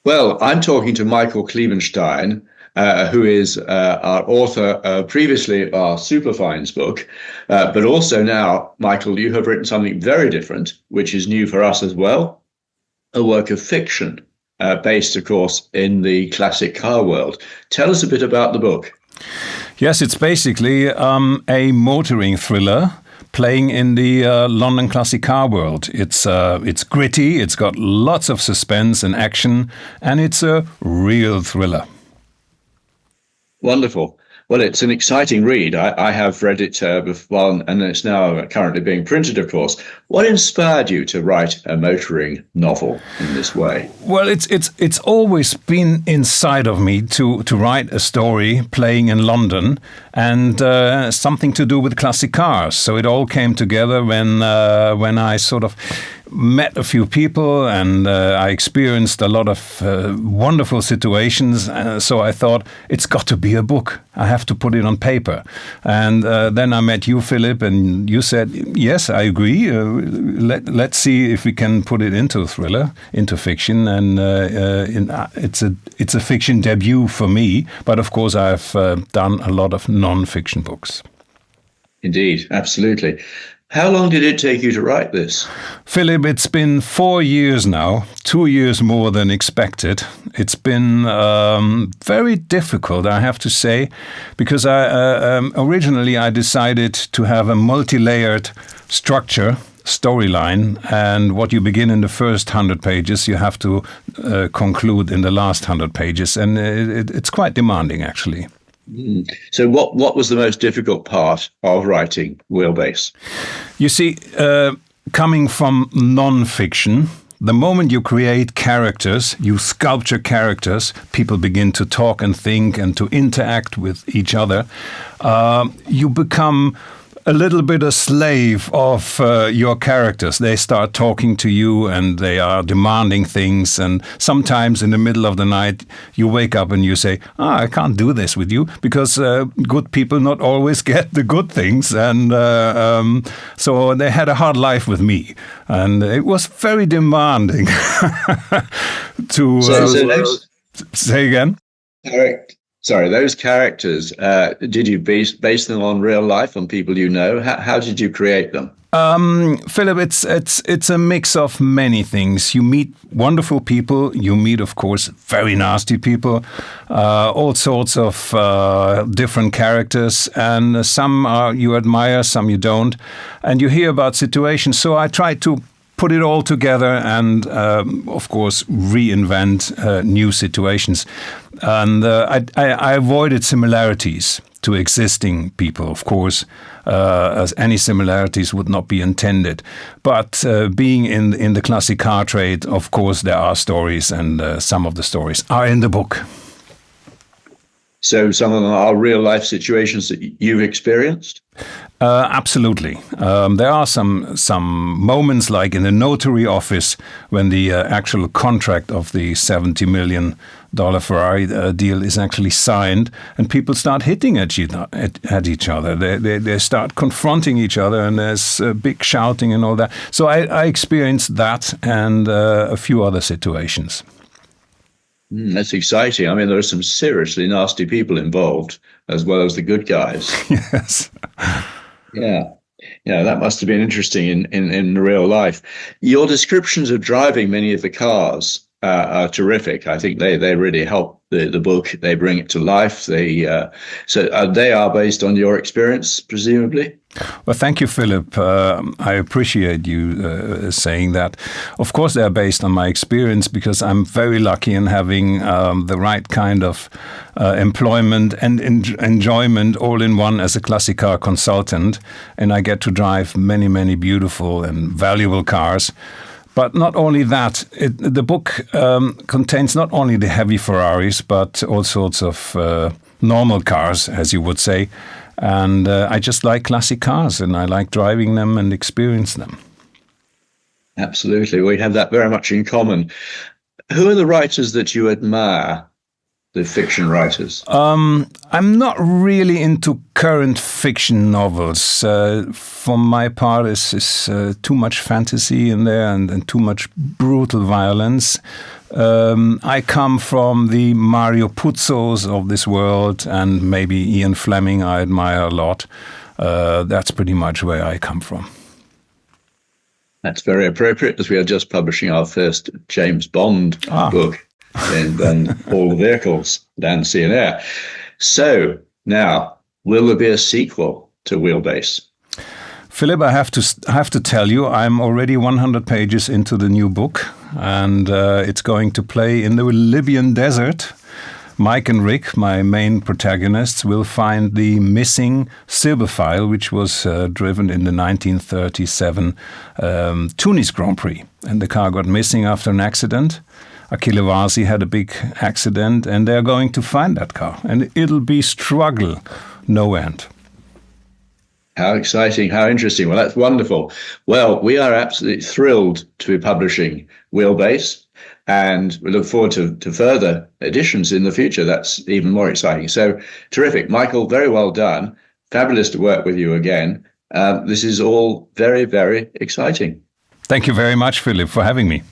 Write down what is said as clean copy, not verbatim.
Well, I'm talking to Michael Kliebenstein, who is our author previously of our Superfines book, but also now, Michael, you have written something very different, which is new for us as well, a work of fiction based, of course, in the classic car world. Tell us a bit about the book. Yes, it's basically a motoring thriller playing in the London classic car world. It's gritty, it's got lots of suspense and action, and it's a real thriller. Wonderful. Well, it's an exciting read. I have read it before, and it's now currently being printed, of course. What inspired you to write a motoring novel in this way? Well, it's always been inside of me to write a story playing in London and something to do with classic cars. So it all came together when I sort of met a few people and I experienced a lot of wonderful situations. So I thought, it's got to be a book. I have to put it on paper. And then I met you, Philip, and you said, yes, I agree. Let's see if we can put it into a thriller, into fiction. And it's a fiction debut for me. But of course, I've done a lot of non-fiction books. Indeed, absolutely. How long did it take you to write this? Philip, it's been 4 years now, 2 years more than expected. It's been very difficult, I have to say, because originally I decided to have a multi-layered structure, storyline, and what you begin in the first 100 pages, you have to conclude in the last 100 pages, and it's quite demanding, actually. So what was the most difficult part of writing Wheelbase? You see, coming from non-fiction, the moment you create characters, you sculpture characters, people begin to talk and think and to interact with each other, you become a little bit a slave of your characters. They start talking to you and they are demanding things, and sometimes in the middle of the night you wake up and you say, I can't do this with you, because good people not always get the good things, and so they had a hard life with me, and it was very demanding to say again. Correct. Sorry, those characters, did you base them on real life, on people you know? How did you create them? Philip, it's a mix of many things. You meet wonderful people. You meet, of course, very nasty people, all sorts of different characters, and some you admire, some you don't, and you hear about situations. So I try to put it all together and, of course, reinvent new situations. And I avoided similarities to existing people, of course, as any similarities would not be intended. But being in the classic car trade, of course, there are stories, and some of the stories are in the book. So some of them are real-life situations that you've experienced? Absolutely. There are some moments, like in the notary office, when the actual contract of the $70 million Ferrari deal is actually signed, and people start hitting at each other. They start confronting each other, and there's big shouting and all that. So I experienced that and a few other situations. That's exciting. I mean, there are some seriously nasty people involved, as well as the good guys. Yes. Yeah, that must have been interesting in real life. Your descriptions of driving many of the cars are terrific. I think they really help the book. They bring it to life. They are based on your experience, presumably. Well, thank you, Philip. I appreciate you saying that. Of course, they're based on my experience, because I'm very lucky in having the right kind of employment and enjoyment all in one as a classic car consultant. And I get to drive many, many beautiful and valuable cars. But not only that, the book contains not only the heavy Ferraris, but all sorts of normal cars, as you would say. And I just like classic cars, and I like driving them and experience them. Absolutely. We have that very much in common. Who are the writers that you admire, the fiction writers? I'm not really into current fiction novels. For my part, it's too much fantasy in there and too much brutal violence. I come from the Mario Puzzo's of this world, and maybe Ian Fleming I admire a lot. That's pretty much where I come from. That's very appropriate, as we are just publishing our first James Bond book in all the vehicles, land, sea, and air. So now, will there be a sequel to Wheelbase? Philip, I have to tell you, I'm already 100 pages into the new book, and it's going to play in the Libyan desert. Mike and Rick, my main protagonists, will find the missing Silberpfeil, which was driven in the 1937 Tunis Grand Prix. And the car got missing after an accident. Achille Vasi had a big accident, and they're going to find that car. And it'll be struggle, no end. How exciting, how interesting. Well, that's wonderful. Well, we are absolutely thrilled to be publishing Wheelbase, and we look forward to further editions in the future. That's even more exciting. So terrific. Michael, very well done. Fabulous to work with you again. This is all very, very exciting. Thank you very much, Philip, for having me.